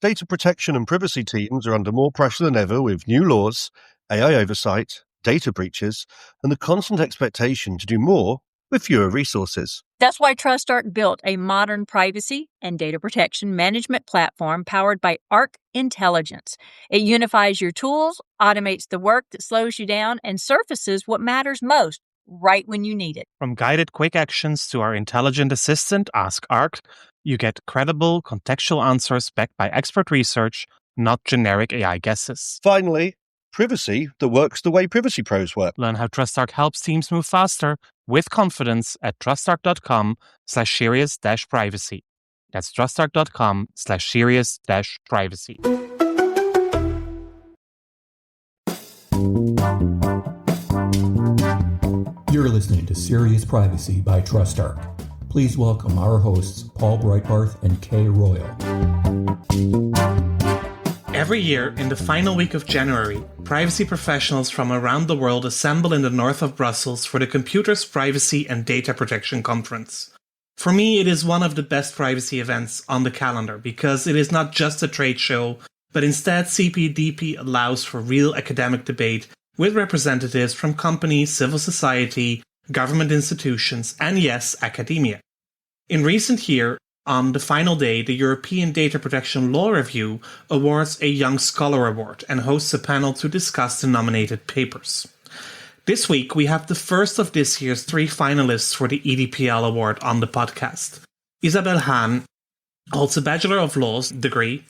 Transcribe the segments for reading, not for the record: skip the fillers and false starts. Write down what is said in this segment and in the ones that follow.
Data protection and privacy teams are under more pressure than ever with new laws, AI oversight, data breaches, and the constant expectation to do more with fewer resources. That's why TrustArc built a modern privacy and data protection management platform powered by Arc Intelligence. It unifies your tools, automates the work that slows you down, and surfaces what matters most right when you need it. From guided quick actions to our intelligent assistant, Ask Arc, you get credible, contextual answers backed by expert research, not generic AI guesses. Finally, privacy that works the way privacy pros work. Learn how TrustArc helps teams move faster with confidence at trustarc.com/serious-privacy. That's trustarc.com/serious-privacy. You're listening to Serious Privacy by TrustArc. Please welcome our hosts, Paul Breitbarth and Kay Royal. Every year, in the final week of January, privacy professionals from around the world assemble in the north of Brussels for the Computers, Privacy and Data Protection Conference. For me, it is one of the best privacy events on the calendar because it is not just a trade show, but instead CPDP allows for real academic debate with representatives from companies, civil society, government institutions, and yes, academia. In recent years, on the final day, the European Data Protection Law Review awards a Young Scholar Award and hosts a panel to discuss the nominated papers. This week, we have the first of this year's 3 finalists for the EDPL Award on the podcast. Isabel Hahn holds a Bachelor of Laws degree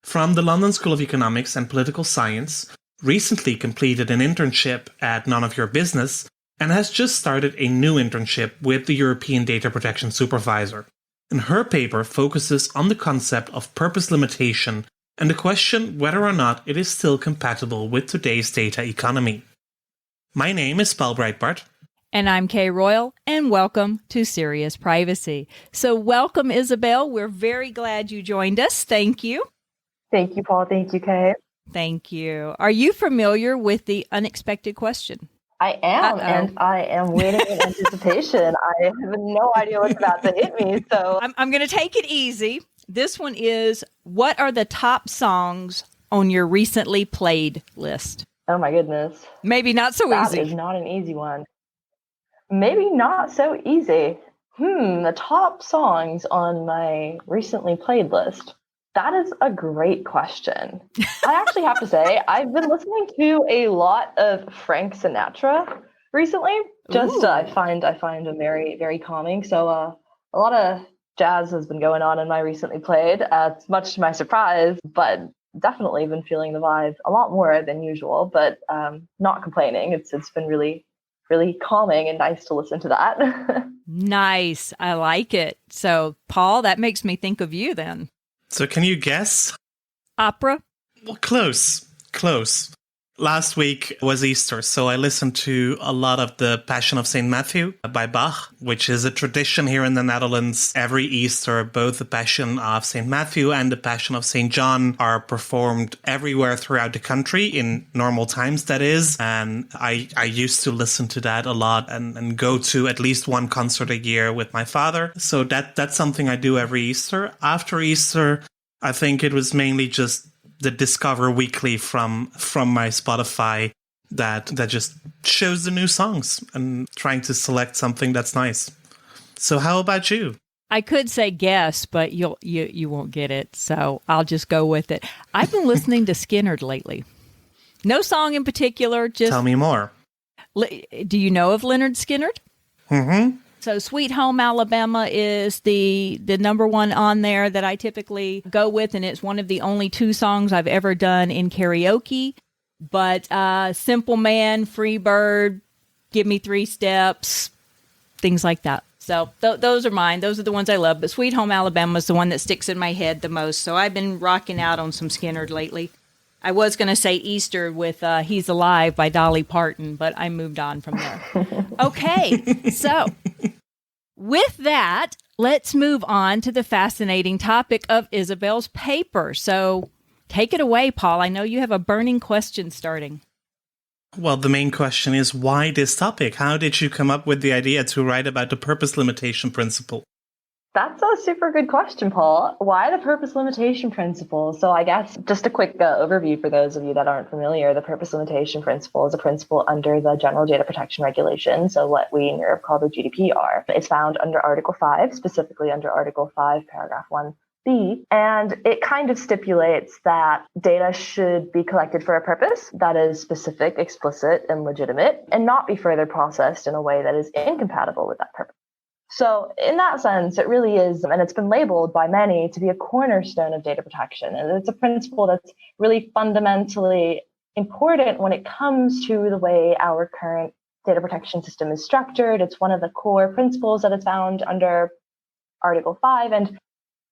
from the London School of Economics and Political Science, recently completed an internship at None of Your Business, and has just started a new internship with the European Data Protection Supervisor. And her paper focuses on the concept of purpose limitation and the question whether or not it is still compatible with today's data economy. My name is Paul Breitbarth. And I'm Kay Royal, and welcome to Serious Privacy. So welcome, Isabel. We're very glad you joined us. Thank you. Thank you, Paul. Thank you, Kay. Thank you. Are you familiar with the unexpected question? I am, and I am waiting in anticipation. I have no idea what's about to hit me, so I'm going to take it easy. This one is, what are the top songs on your recently played list? Oh my goodness. Maybe not so easy. That is not an easy one. Maybe not so easy. The top songs on my recently played list. That is a great question. I actually have to say, I've been listening to a lot of Frank Sinatra recently. I find him very, very calming. So a lot of jazz has been going on in my recently played. It's much to my surprise, but definitely been feeling the vibe a lot more than usual. But not complaining. It's been really, really calming and nice to listen to that. Nice, I like it. So, Paul, that makes me think of you then. So can you guess? Opera? Well, close. Last week was Easter, so I listened to a lot of the Passion of St. Matthew by Bach, which is a tradition here in the Netherlands. Every Easter, both the Passion of St. Matthew and the Passion of St. John are performed everywhere throughout the country, in normal times, that is. And I used to listen to that a lot and go to at least one concert a year with my father. So that's something I do every Easter. After Easter, I think it was mainly just the Discover Weekly from my Spotify that just shows the new songs and trying to select something that's nice. So how about you? I could say guess, but you won't get it, so I'll just go with it. I've been listening to Skynyrd lately. No song in particular, just... Tell me more. Do you know of Leonard Skynyrd? Mm-hmm. So Sweet Home Alabama is the number one on there that I typically go with, and it's one of the only 2 songs I've ever done in karaoke. But Simple Man, Free Bird, Give Me 3 Steps, things like that. So those are mine. Those are the ones I love. But Sweet Home Alabama is the one that sticks in my head the most. So I've been rocking out on some Skynyrd lately. I was going to say Easter with He's Alive by Dolly Parton, but I moved on from there. Okay, so with that, let's move on to the fascinating topic of Isabel's paper. So take it away, Paul. I know you have a burning question starting. Well, the main question is, why this topic? How did you come up with the idea to write about the purpose limitation principle? That's a super good question, Paul. Why the purpose limitation principle? So I guess just a quick overview for those of you that aren't familiar. The purpose limitation principle is a principle under the General Data Protection Regulation, so what we in Europe call the GDPR. It's found under Article 5, specifically under Article 5, Paragraph 1B, and it kind of stipulates that data should be collected for a purpose that is specific, explicit, and legitimate, and not be further processed in a way that is incompatible with that purpose. So in that sense, it really is, and it's been labeled by many to be a cornerstone of data protection. And it's a principle that's really fundamentally important when it comes to the way our current data protection system is structured. It's one of the core principles that is found under Article 5. And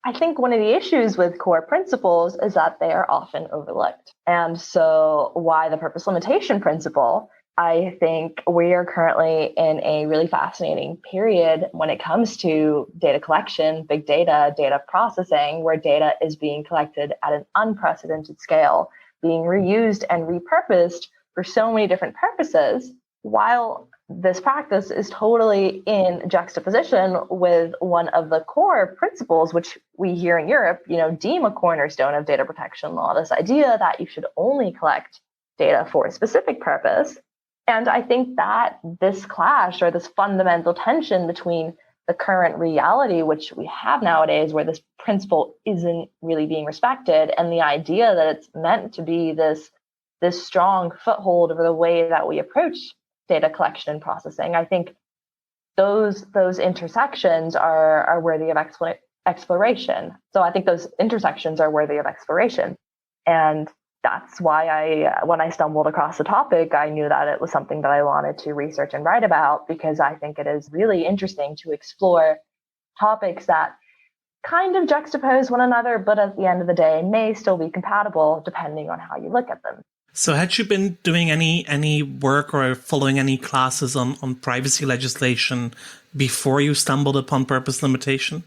I think one of the issues with core principles is that they are often overlooked. And so why the purpose limitation principle? I think we are currently in a really fascinating period when it comes to data collection, big data, data processing, where data is being collected at an unprecedented scale, being reused and repurposed for so many different purposes, while this practice is totally in juxtaposition with one of the core principles, which we here in Europe, deem a cornerstone of data protection law, this idea that you should only collect data for a specific purpose. And I think that this clash or this fundamental tension between the current reality, which we have nowadays, where this principle isn't really being respected, and the idea that it's meant to be this strong foothold over the way that we approach data collection and processing, I think those intersections are worthy of exploration. So I think those intersections are worthy of exploration. And that's why when I stumbled across the topic, I knew that it was something that I wanted to research and write about, because I think it is really interesting to explore topics that kind of juxtapose one another, but at the end of the day may still be compatible depending on how you look at them. So had you been doing any work or following any classes on privacy legislation before you stumbled upon purpose limitation?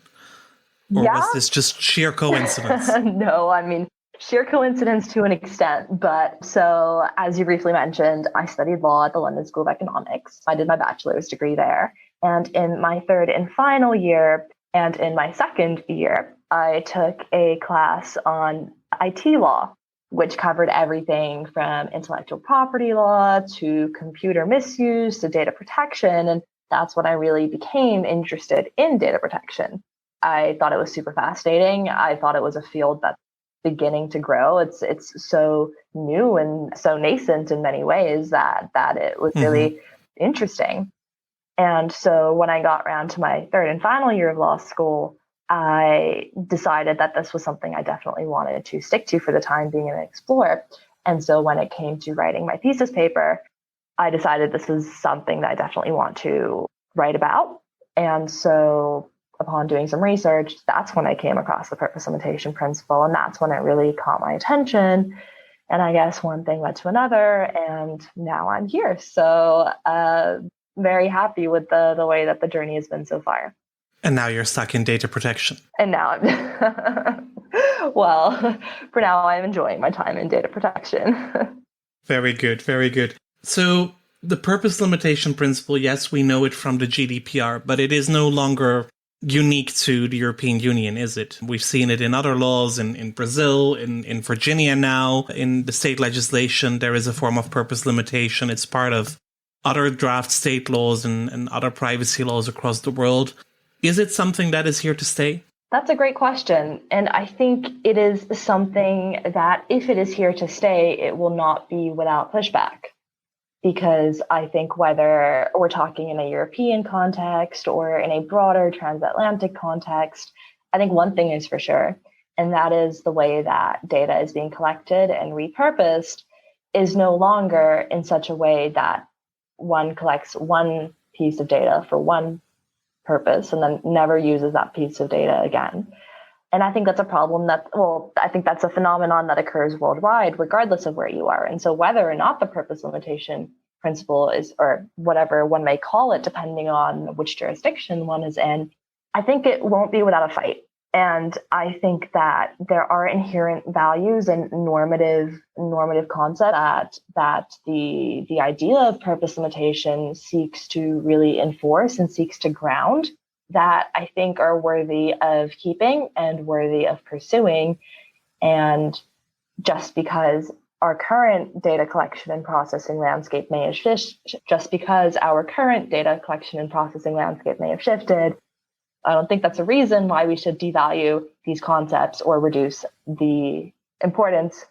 Or was this just sheer coincidence? No, I mean, sheer coincidence to an extent. But so, as you briefly mentioned, I studied law at the London School of Economics. I did my bachelor's degree there. And in my third and final year, and in my second year, I took a class on IT law, which covered everything from intellectual property law to computer misuse to data protection. And that's when I really became interested in data protection. I thought it was super fascinating. I thought it was a field that's beginning to grow. It's so new and so nascent in many ways that it was really interesting. And so when I got around to my third and final year of law school, I decided that this was something I definitely wanted to stick to for the time being and explore. And so when it came to writing my thesis paper, I decided this is something that I definitely want to write about. And so upon doing some research, that's when I came across the purpose limitation principle. And that's when it really caught my attention. And I guess one thing led to another, and now I'm here. So very happy with the way that the journey has been so far. And now you're stuck in data protection. And now I'm, well, for now I'm enjoying my time in data protection. Very good, very good. So the purpose limitation principle, yes, we know it from the GDPR, but it is no longer unique to the European Union, is it? We've seen it in other laws, in Brazil, in Virginia now, in the state legislation, there is a form of purpose limitation. It's part of other draft state laws and other privacy laws across the world. Is it something that is here to stay? That's a great question. And I think it is something that if it is here to stay, it will not be without pushback. Because I think whether we're talking in a European context or in a broader transatlantic context, I think one thing is for sure, and that is the way that data is being collected and repurposed is no longer in such a way that one collects one piece of data for one purpose and then never uses that piece of data again. And I think that's a problem I think that's a phenomenon that occurs worldwide, regardless of where you are. And so whether or not the purpose limitation principle is, or whatever one may call it, depending on which jurisdiction one is in, I think it won't be without a fight. And I think that there are inherent values and normative concept that the idea of purpose limitation seeks to really enforce and seeks to ground. that I think are worthy of keeping and worthy of pursuing. And just because our current data collection and processing landscape may have shifted, I don't think that's a reason why we should devalue these concepts or reduce the importance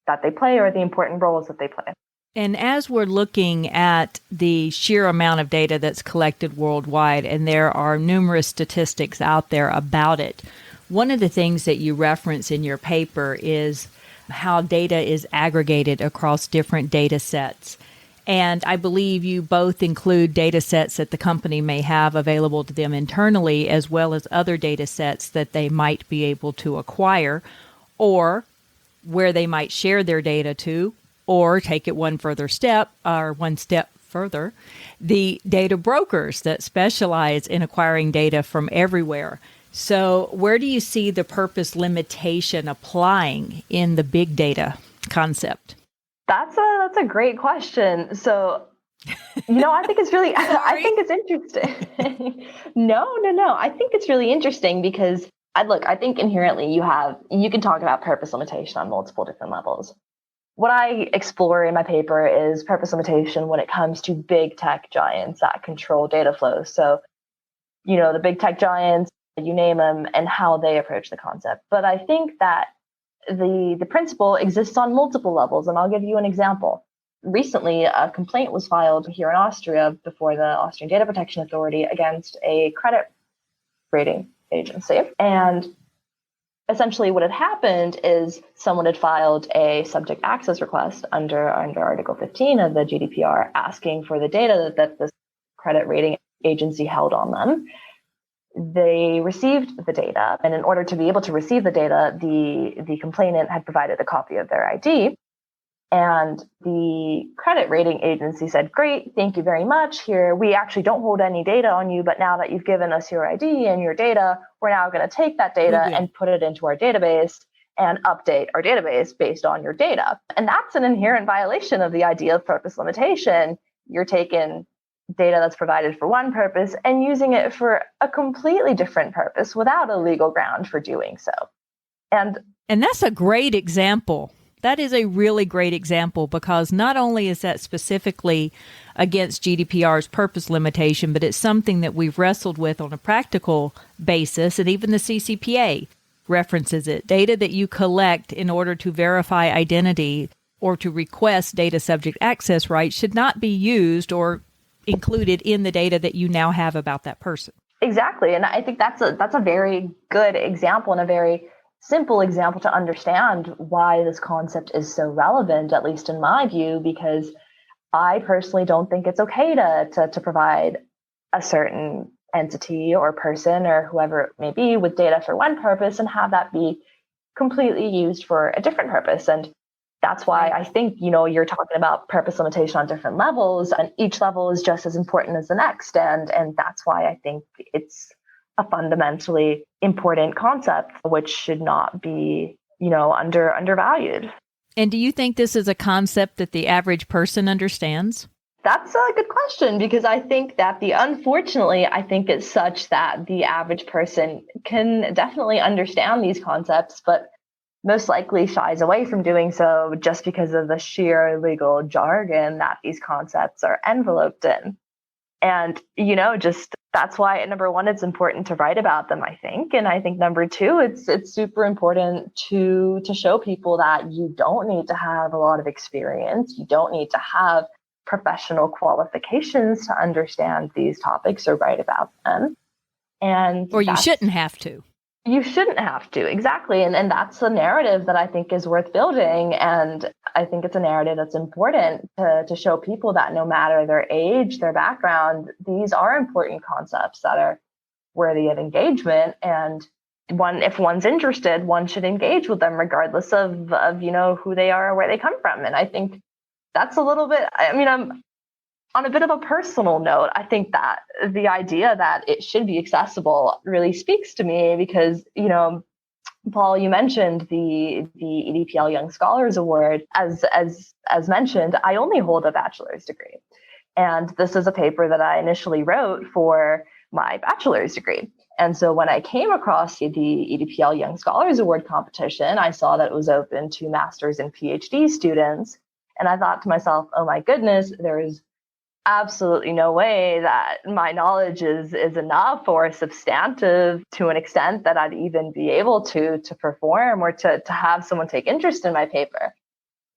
that they play or the important roles that they play. And as we're looking at the sheer amount of data that's collected worldwide, and there are numerous statistics out there about it, one of the things that you reference in your paper is how data is aggregated across different data sets. And I believe you both include data sets that the company may have available to them internally, as well as other data sets that they might be able to acquire, or where they might share their data to, or take it one step further, the data brokers that specialize in acquiring data from everywhere. So where do you see the purpose limitation applying in the big data concept? That's a great question. So, I think it's really, I think it's interesting. No. I think it's really interesting because I think inherently you can talk about purpose limitation on multiple different levels. What I explore in my paper is purpose limitation when it comes to big tech giants that control data flows. So, the big tech giants, you name them, and how they approach the concept. But I think that the principle exists on multiple levels, and I'll give you an example. Recently, a complaint was filed here in Austria before the Austrian Data Protection Authority against a credit rating agency. And essentially what had happened is someone had filed a subject access request under Article 15 of the GDPR asking for the data that this credit rating agency held on them. They received the data, and in order to be able to receive the data, the complainant had provided a copy of their ID. And the credit rating agency said, "Great, thank you very much. Here, we actually don't hold any data on you, but now that you've given us your ID and your data, we're now going to take that data and put it into our database and update our database based on your data." And that's an inherent violation of the idea of purpose limitation. You're taking data that's provided for one purpose and using it for a completely different purpose without a legal ground for doing so. And that's a great example. That is a really great example, because not only is that specifically against GDPR's purpose limitation, but it's something that we've wrestled with on a practical basis, and even the CCPA references it. Data that you collect in order to verify identity or to request data subject access rights should not be used or included in the data that you now have about that person. Exactly. And I think that's a very good example and a very simple example to understand why this concept is so relevant, at least in my view, because I personally don't think it's okay to provide a certain entity or person or whoever it may be with data for one purpose and have that be completely used for a different purpose. And that's why I think, you're talking about purpose limitation on different levels, and each level is just as important as the next. And that's why I think it's a fundamentally important concept, which should not be, undervalued. And do you think this is a concept that the average person understands? That's a good question, because I think that unfortunately, I think it's such that the average person can definitely understand these concepts, but most likely shies away from doing so just because of the sheer legal jargon that these concepts are enveloped in. And, just that's why, number one, it's important to write about them, I think. And I think number two, it's super important to show people that you don't need to have a lot of experience. You don't need to have professional qualifications to understand these topics or write about them. Or you shouldn't have to. You shouldn't have to, exactly. And that's a narrative that I think is worth building. And I think it's a narrative that's important to show people that no matter their age, their background, these are important concepts that are worthy of engagement. And if one's interested, one should engage with them regardless of who they are or where they come from. And I think that's a little bit, I'm on a bit of a personal note, I think that the idea that it should be accessible really speaks to me because, Paul, you mentioned the EDPL Young Scholars Award. As mentioned, I only hold a bachelor's degree. And this is a paper that I initially wrote for my bachelor's degree. And so when I came across the EDPL Young Scholars Award competition, I saw that it was open to master's and PhD students. And I thought to myself, oh my goodness, there is absolutely no way that my knowledge is enough or substantive to an extent that I'd even be able to perform or to have someone take interest in my paper.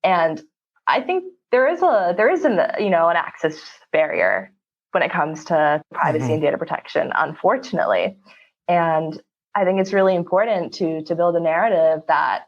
And I think there is an access barrier when it comes to privacy and data protection, unfortunately. And I think it's really important to build a narrative that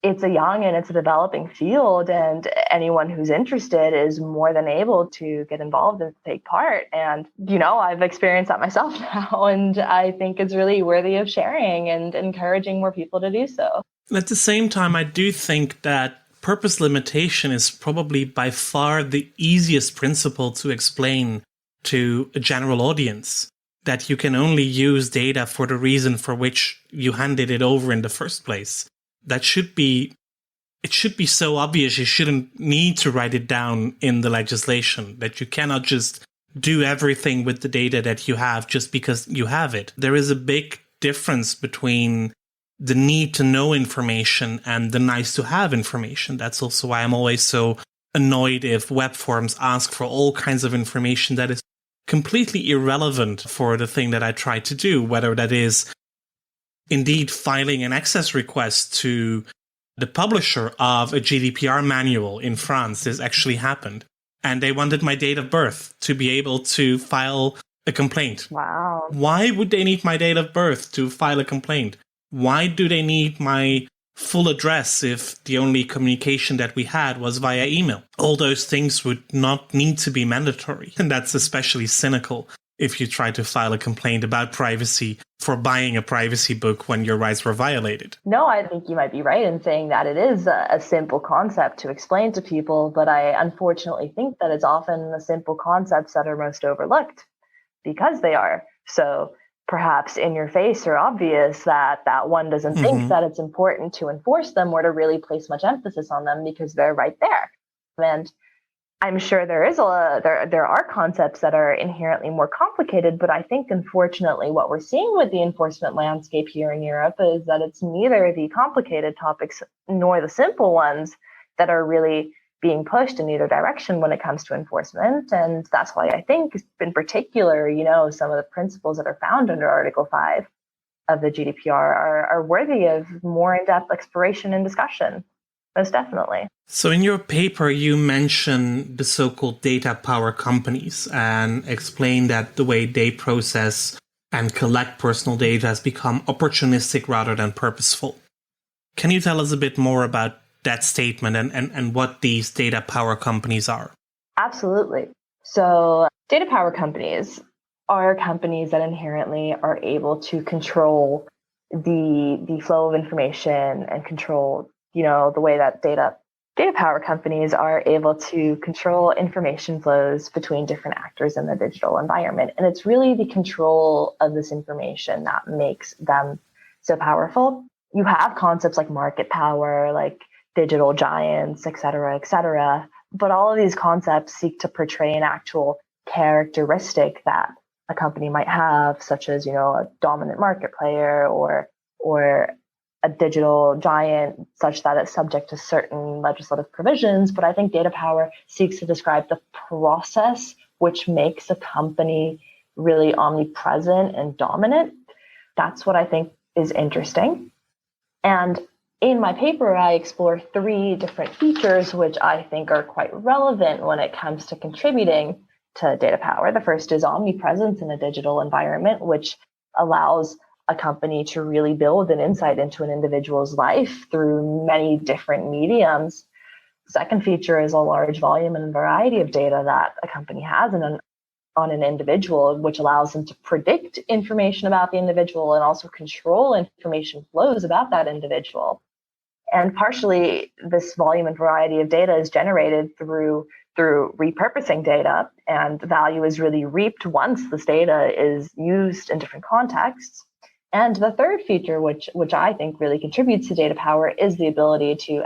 it's a young and it's a developing field, and anyone who's interested is more than able to get involved and take part. And, I've experienced that myself now, and I think it's really worthy of sharing and encouraging more people to do so. At the same time, I do think that purpose limitation is probably by far the easiest principle to explain to a general audience, that you can only use data for the reason for which you handed it over in the first place. It should be so obvious you shouldn't need to write it down in the legislation, that you cannot just do everything with the data that you have just because you have it. There is a big difference between the need to know information and the nice to have information. That's also why I'm always so annoyed if web forums ask for all kinds of information that is completely irrelevant for the thing that I try to do, whether that is indeed filing an access request to the publisher of a GDPR manual in France. This actually happened. And they wanted my date of birth to be able to file a complaint. Wow. Why would they need my date of birth to file a complaint? Why do they need my full address if the only communication that we had was via email? All those things would not need to be mandatory. And that's especially cynical if you try to file a complaint about privacy for buying a privacy book when your rights were violated. No, I think you might be right in saying that it is a simple concept to explain to people, but I unfortunately think that it's often the simple concepts that are most overlooked because they are so perhaps in your face or obvious that one doesn't think that it's important to enforce them or to really place much emphasis on them because they're right there. And I'm sure there are concepts that are inherently more complicated, but I think unfortunately what we're seeing with the enforcement landscape here in Europe is that it's neither the complicated topics nor the simple ones that are really being pushed in either direction when it comes to enforcement. And that's why I think in particular, some of the principles that are found under Article 5 of the GDPR are worthy of more in-depth exploration and discussion. Most definitely. So in your paper, you mention the so-called data power companies and explain that the way they process and collect personal data has become opportunistic rather than purposeful. Can you tell us a bit more about that statement and what these data power companies are? Absolutely. So data power companies are companies that inherently are able to control the flow of information and control the way that data power companies are able to control information flows between different actors in the digital environment. And it's really the control of this information that makes them so powerful. You have concepts like market power, like digital giants, et cetera, but all of these concepts seek to portray an actual characteristic that a company might have, such as, a dominant market player or a digital giant such that it's subject to certain legislative provisions. But I think data power seeks to describe the process which makes a company really omnipresent and dominant. That's what I think is interesting. And in my paper, I explore 3 different features which I think are quite relevant when it comes to contributing to data power. The first is omnipresence in a digital environment, which allows a company to really build an insight into an individual's life through many different mediums. The second feature is a large volume and variety of data that a company has on an individual, which allows them to predict information about the individual and also control information flows about that individual. And partially, this volume and variety of data is generated through repurposing data, and value is really reaped once this data is used in different contexts. And the third feature, which I think really contributes to data power, is the ability to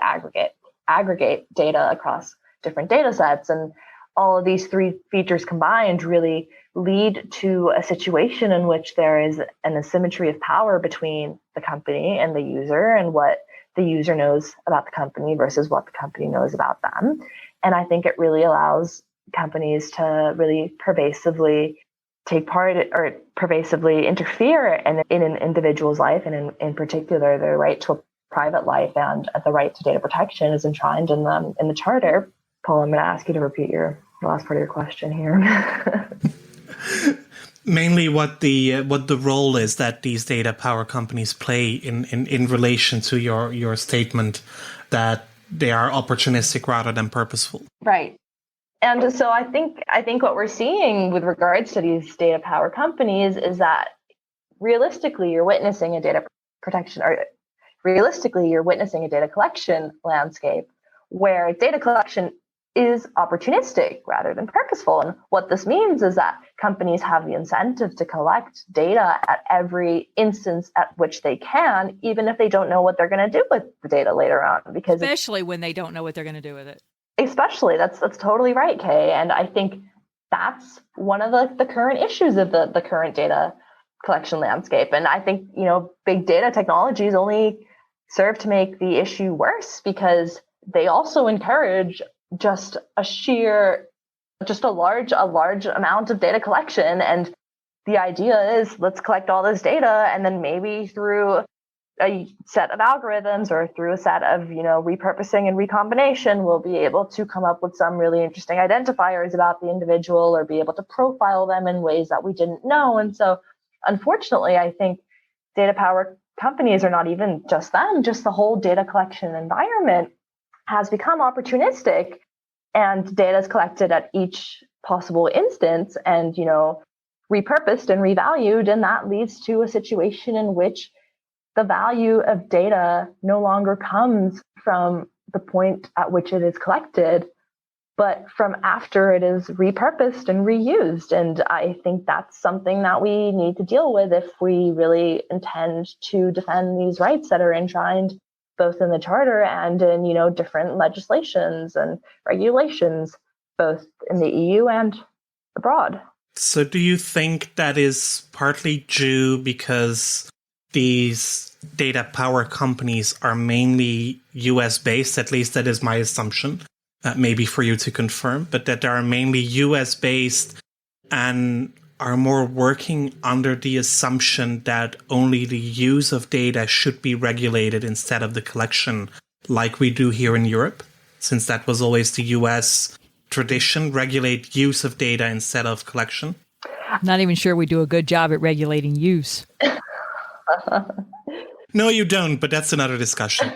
aggregate data across different data sets. And all of these three features combined really lead to a situation in which there is an asymmetry of power between the company and the user, and what the user knows about the company versus what the company knows about them. And I think it really allows companies to really pervasively take part or pervasively interfere in an individual's life, and in particular their right to a private life and the right to data protection is enshrined in the charter. Paul, I'm going to ask you to repeat the last part of your question here. Mainly what the role is that these data power companies play in relation to your statement that they are opportunistic rather than purposeful. Right. And so I think what we're seeing with regards to these data power companies is that realistically you're witnessing a data protection, or realistically you're witnessing a data collection landscape where data collection is opportunistic rather than purposeful. And what this means is that companies have the incentive to collect data at every instance at which they can, even if they don't know what they're going to do with the data later on. Because especially when they don't know what they're going to do with it. Especially, that's totally right, Kay. And I think that's one of the current issues of the current data collection landscape. And I think, big data technologies only serve to make the issue worse, because they also encourage just a large amount of data collection. And the idea is, let's collect all this data, and then maybe through a set of algorithms or through a set of, repurposing and recombination, we'll be able to come up with some really interesting identifiers about the individual, or be able to profile them in ways that we didn't know. And so, unfortunately, I think data power companies are not even just them, just the whole data collection environment has become opportunistic, and data is collected at each possible instance and, repurposed and revalued. And that leads to a situation in which the value of data no longer comes from the point at which it is collected, but from after it is repurposed and reused. And I think that's something that we need to deal with if we really intend to defend these rights that are enshrined both in the charter and in, different legislations and regulations, both in the EU and abroad. So do you think that is partly due because these data power companies are mainly US based? At least that is my assumption, maybe for you to confirm, but that they are mainly US based and are more working under the assumption that only the use of data should be regulated instead of the collection, like we do here in Europe, since that was always the US tradition, regulate use of data instead of collection? I'm not even sure we do a good job at regulating use. No, you don't, but that's another discussion.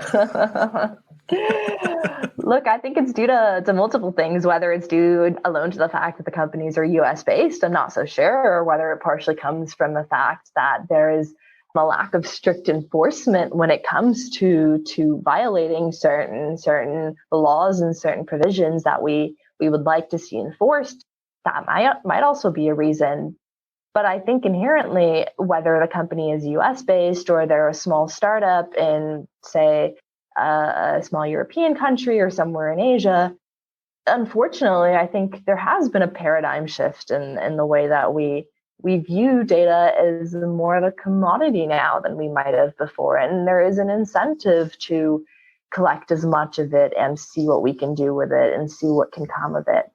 Look, I think it's due to multiple things, whether it's due alone to the fact that the companies are US based, I'm not so sure, or whether it partially comes from the fact that there is a lack of strict enforcement when it comes to violating certain laws and certain provisions that we would like to see enforced. That might also be a reason. But I think inherently, whether the company is US based or they're a small startup in, say, a small European country or somewhere in Asia, unfortunately, I think there has been a paradigm shift in the way that we view data as more of a commodity now than we might have before. And there is an incentive to collect as much of it and see what we can do with it and see what can come of it.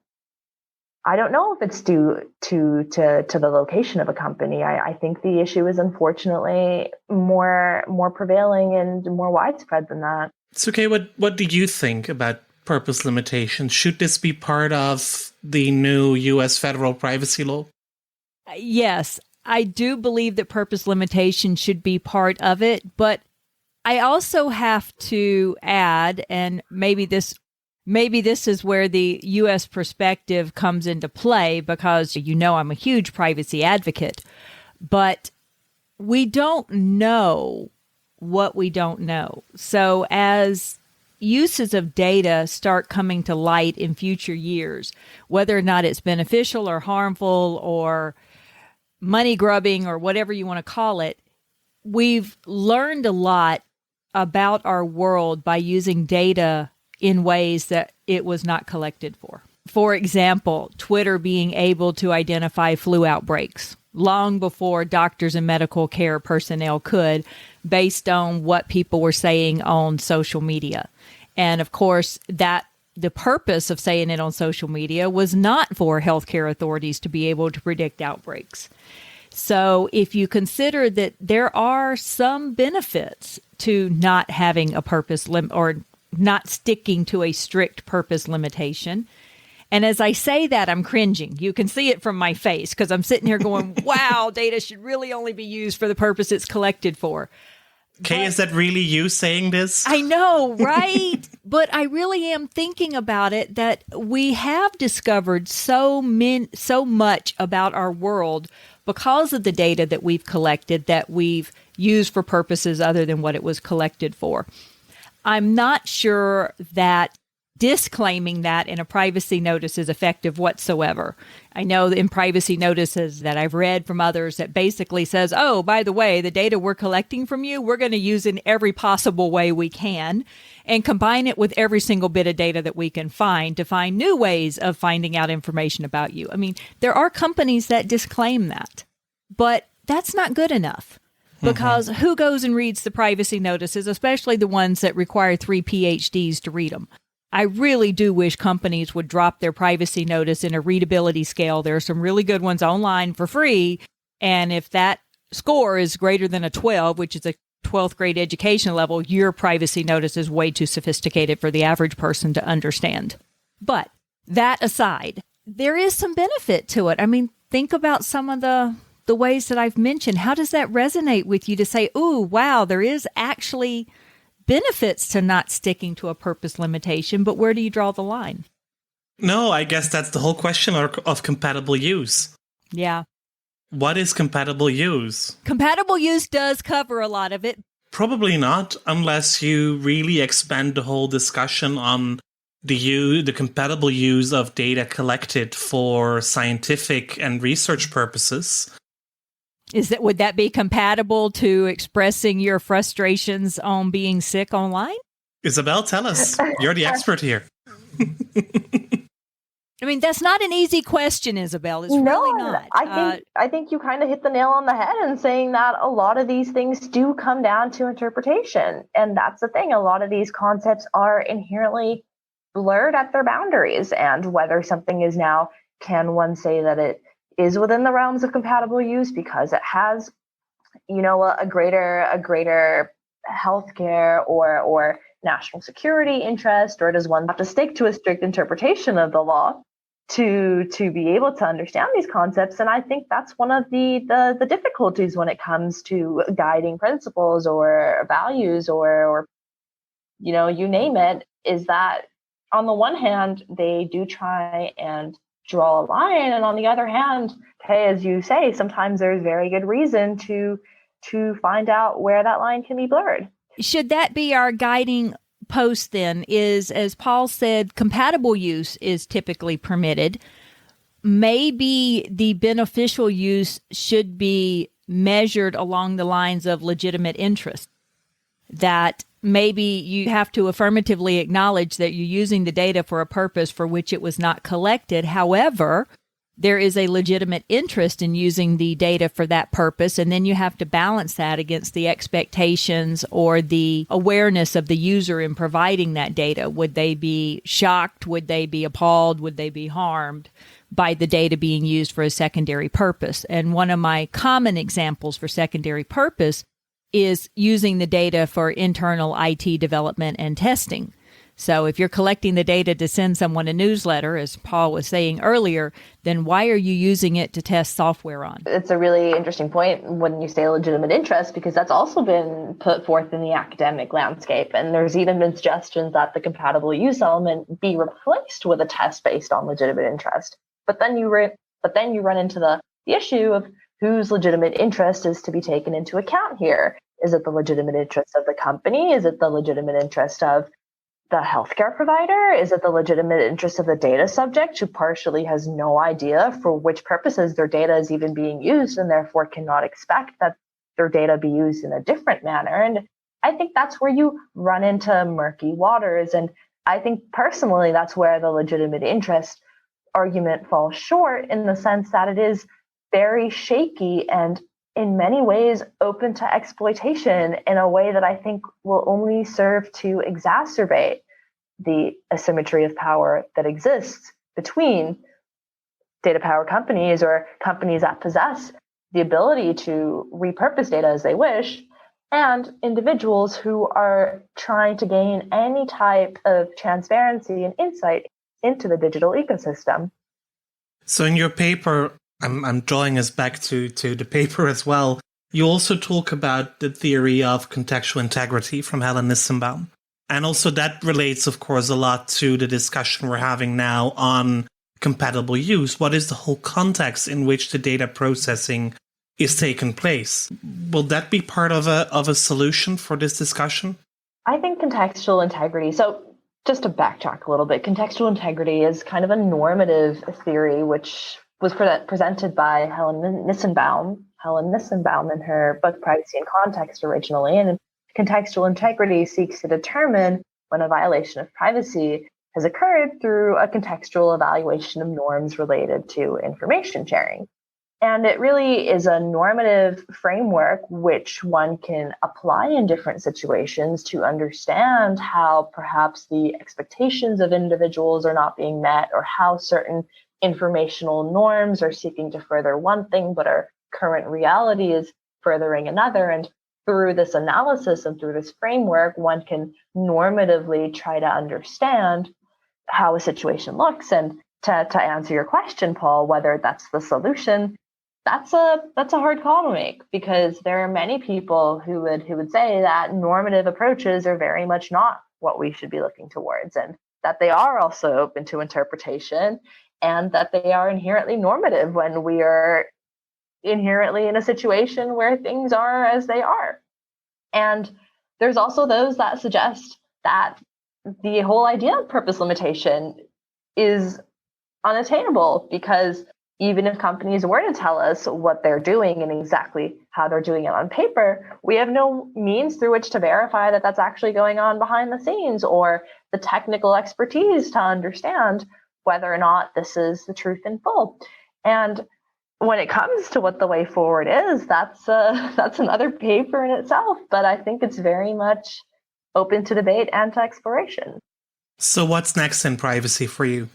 I don't know if it's due to the location of a company. I think the issue is unfortunately more prevailing and more widespread than that. It's okay. What do you think about purpose limitations? Should this be part of the new U.S. federal privacy law? Yes, I do believe that purpose limitation should be part of it, but I also have to add, and maybe this is where the U.S. perspective comes into play, because I'm a huge privacy advocate, but we don't know what we don't know. So as uses of data start coming to light in future years, whether or not it's beneficial or harmful or money grubbing or whatever you want to call it, we've learned a lot about our world by using data in ways that it was not collected for. For example, Twitter being able to identify flu outbreaks long before doctors and medical care personnel could, based on what people were saying on social media. And of course, that the purpose of saying it on social media was not for healthcare authorities to be able to predict outbreaks. So if you consider that there are some benefits to not having a purpose or not sticking to a strict purpose limitation, and as I say that, I'm cringing. You can see it from my face because I'm sitting here going, wow, data should really only be used for the purpose it's collected for. Kay, is that really you saying this? I know, right? But I really am thinking about it, that we have discovered so much about our world because of the data that we've collected, that we've used for purposes other than what it was collected for. I'm not sure that disclaiming that in a privacy notice is effective whatsoever. I know in privacy notices that I've read from others that basically says, oh, by the way, the data we're collecting from you, we're going to use in every possible way we can and combine it with every single bit of data that we can find to find new ways of finding out information about you. I mean, there are companies that disclaim that, but that's not good enough. Because who goes and reads the privacy notices, especially the ones that require 3 PhDs to read them? I really do wish companies would drop their privacy notice in a readability scale. There are some really good ones online for free. And if that score is greater than a 12, which is a 12th grade education level, your privacy notice is way too sophisticated for the average person to understand. But that aside, there is some benefit to it. I mean, think about some of the ways that I've mentioned. How does that resonate with you to say, ooh, wow, there is actually benefits to not sticking to a purpose limitation, but where do you draw the line? No, I guess that's the whole question of compatible use. Yeah. What is compatible use? Compatible use does cover a lot of it. Probably not, unless you really expand the whole discussion on the compatible use of data collected for scientific and research purposes. Would that be compatible to expressing your frustrations on being sick online? Isabel, tell us. You're the expert here. I mean, that's not an easy question, Isabel. It's really not. I think you kind of hit the nail on the head in saying that a lot of these things do come down to interpretation. And that's the thing. A lot of these concepts are inherently blurred at their boundaries. And whether something is now, can one say that it is within the realms of compatible use because it has, a greater healthcare or national security interest, or does one have to stick to a strict interpretation of the law to be able to understand these concepts? And I think that's one of the difficulties when it comes to guiding principles or values or you name it, is that on the one hand, they do try and draw a line, and on the other hand, hey, as you say, sometimes there's very good reason to find out where that line can be blurred. Should that be our guiding post then? Is, as Paul said, compatible use is typically permitted. Maybe the beneficial use should be measured along the lines of legitimate interest. That maybe you have to affirmatively acknowledge that you're using the data for a purpose for which it was not collected. However, there is a legitimate interest in using the data for that purpose, and then you have to balance that against the expectations or the awareness of the user in providing that data. Would they be shocked? Would they be appalled? Would they be harmed by the data being used for a secondary purpose? And one of my common examples for secondary purpose is using the data for internal IT development and testing. So if you're collecting the data to send someone a newsletter, as Paul was saying earlier, then why are you using it to test software on? It's a really interesting point when you say legitimate interest, because that's also been put forth in the academic landscape. And there's even been suggestions that the compatible use element be replaced with a test based on legitimate interest. But then you run into the issue of whose legitimate interest is to be taken into account here. Is it the legitimate interest of the company? Is it the legitimate interest of the healthcare provider? Is it the legitimate interest of the data subject who partially has no idea for which purposes their data is even being used and therefore cannot expect that their data be used in a different manner? And I think that's where you run into murky waters. And I think personally, that's where the legitimate interest argument falls short in the sense that it is very shaky and in many ways open to exploitation in a way that I think will only serve to exacerbate the asymmetry of power that exists between data power companies or companies that possess the ability to repurpose data as they wish, and individuals who are trying to gain any type of transparency and insight into the digital ecosystem. So in your paper, I'm drawing us back to the paper as well. You also talk about the theory of contextual integrity from Helen Nissenbaum. And also that relates, of course, a lot to the discussion we're having now on compatible use. What is the whole context in which the data processing is taking place? Will that be part of a solution for this discussion? I think contextual integrity. So just to backtrack a little bit, contextual integrity is kind of a normative theory which was presented by Helen Nissenbaum in her book Privacy and Context originally. And contextual integrity seeks to determine when a violation of privacy has occurred through a contextual evaluation of norms related to information sharing. And it really is a normative framework which one can apply in different situations to understand how perhaps the expectations of individuals are not being met, or how certain informational norms are seeking to further one thing, but our current reality is furthering another. And through this analysis and through this framework, one can normatively try to understand how a situation looks. And to answer your question, Paul, whether that's the solution, that's a hard call to make, because there are many people who would say that normative approaches are very much not what we should be looking towards, and that they are also open to interpretation, and that they are inherently normative when we are inherently in a situation where things are as they are. And there's also those that suggest that the whole idea of purpose limitation is unattainable, because even if companies were to tell us what they're doing and exactly how they're doing it on paper, we have no means through which to verify that that's actually going on behind the scenes, or the technical expertise to understand whether or not this is the truth in full. And when it comes to what the way forward is, that's another paper in itself. But I think it's very much open to debate and to exploration. So what's next in privacy for you?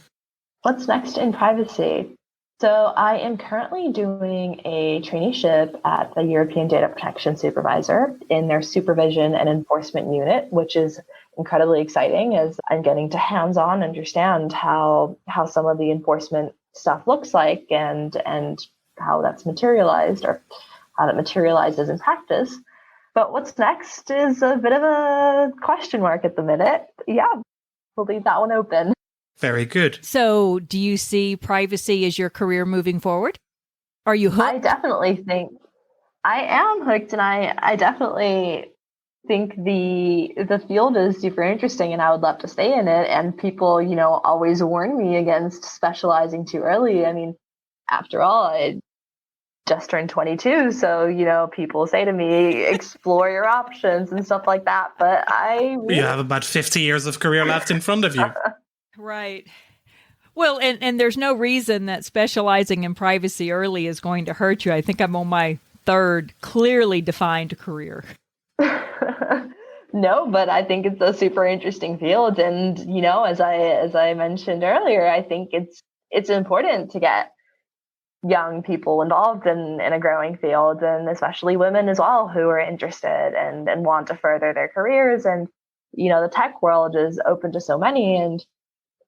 What's next in privacy? So I am currently doing a traineeship at the European Data Protection Supervisor in their supervision and enforcement unit, which is incredibly exciting, as I'm getting to hands-on understand how some of the enforcement stuff looks like and how that's materialized, or how that materializes in practice. But what's next is a bit of a question mark at the minute. Yeah, we'll leave that one open. Very good. So do you see privacy as your career moving forward? Are you hooked? I definitely think I am hooked, and I definitely think the field is super interesting, and I would love to stay in it. And people, always warn me against specializing too early. I mean, after all, I just turned 22, so people say to me, explore your options and stuff like that. But You have about 50 years of career left in front of you. Right. Well, and there's no reason that specializing in privacy early is going to hurt you. I think I'm on my third clearly defined career. No, but I think it's a super interesting field. And, as I mentioned earlier, I think it's important to get young people involved in a growing field, and especially women as well, who are interested and want to further their careers. And, the tech world is open to so many, and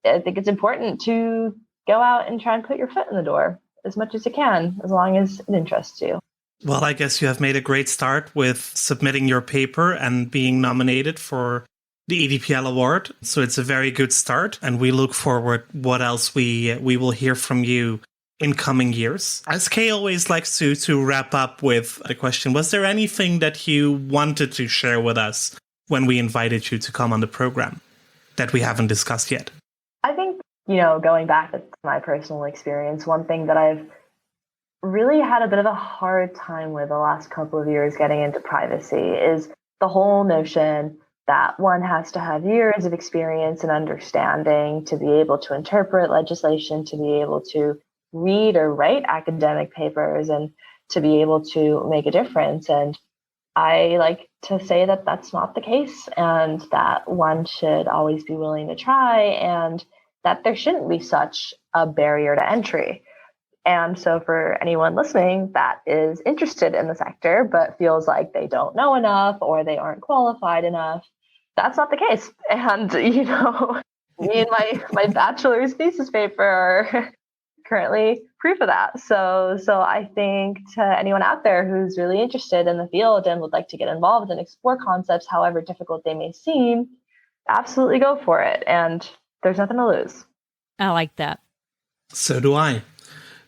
I think it's important to go out and try and put your foot in the door as much as you can, as long as it interests you. Well, I guess you have made a great start with submitting your paper and being nominated for the EDPL award. So it's a very good start, and we look forward what else we will hear from you in coming years. As Kay always likes to wrap up with a question, was there anything that you wanted to share with us when we invited you to come on the program that we haven't discussed yet? I think, going back to my personal experience, one thing that I've really had a bit of a hard time with the last couple of years getting into privacy is the whole notion that one has to have years of experience and understanding to be able to interpret legislation, to be able to read or write academic papers, and to be able to make a difference. And I like to say that that's not the case, and that one should always be willing to try, and that there shouldn't be such a barrier to entry. And so for anyone listening that is interested in the sector but feels like they don't know enough or they aren't qualified enough, that's not the case. And, me and my bachelor's thesis paper are currently proof of that. So I think to anyone out there who's really interested in the field and would like to get involved and explore concepts, however difficult they may seem, absolutely go for it. And there's nothing to lose. I like that. So do I.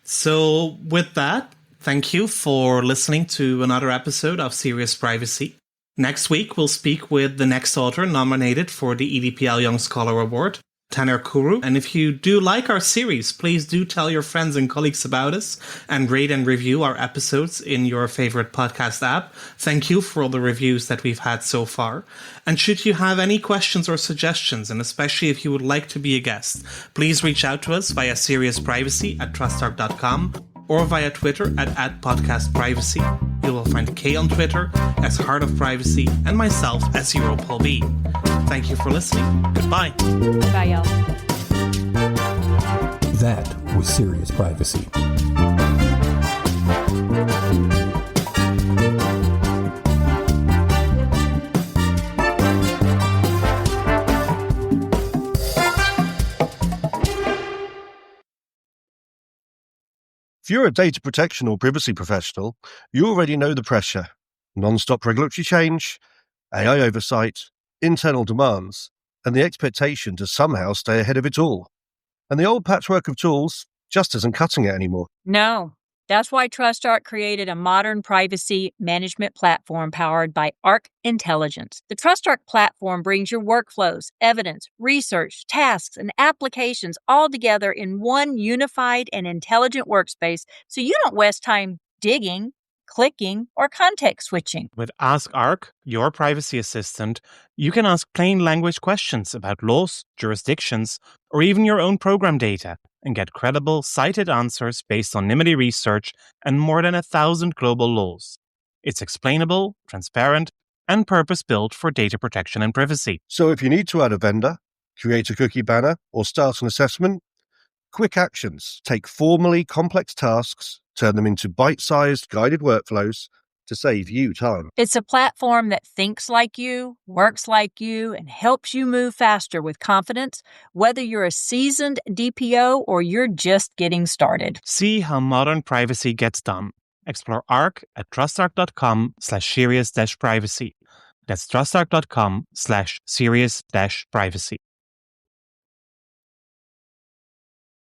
So with that, thank you for listening to another episode of Serious Privacy. Next week, we'll speak with the next author nominated for the EDPL Young Scholar Award, Tanner Kuru. And if you do like our series, please do tell your friends and colleagues about us and rate and review our episodes in your favorite podcast app. Thank you for all the reviews that we've had so far. And should you have any questions or suggestions, and especially if you would like to be a guest, please reach out to us via seriousprivacy@trustarc.com or via Twitter at @podcastprivacy. You will find Kay on Twitter as Heart of Privacy and myself as Zero Paul B. Thank you for listening. Goodbye. Bye, y'all. That was Serious Privacy. If you're a data protection or privacy professional, you already know the pressure. Non-stop regulatory change, AI oversight, internal demands, and the expectation to somehow stay ahead of it all. And the old patchwork of tools just isn't cutting it anymore. No. That's why TrustArc created a modern privacy management platform powered by Arc Intelligence. The TrustArc platform brings your workflows, evidence, research, tasks, and applications all together in one unified and intelligent workspace so you don't waste time digging, clicking, or context switching. With Ask Arc, your privacy assistant, you can ask plain language questions about laws, jurisdictions, or even your own program data and get credible, cited answers based on NIMBY research and more than 1,000 global laws. It's explainable, transparent, and purpose-built for data protection and privacy. So if you need to add a vendor, create a cookie banner, or start an assessment, quick actions take formally complex tasks, turn them into bite-sized guided workflows to save you time. It's a platform that thinks like you, works like you, and helps you move faster with confidence, whether you're a seasoned DPO or you're just getting started. See how modern privacy gets done. Explore Arc at trustarc.com/serious-privacy. That's trustarc.com/serious-privacy.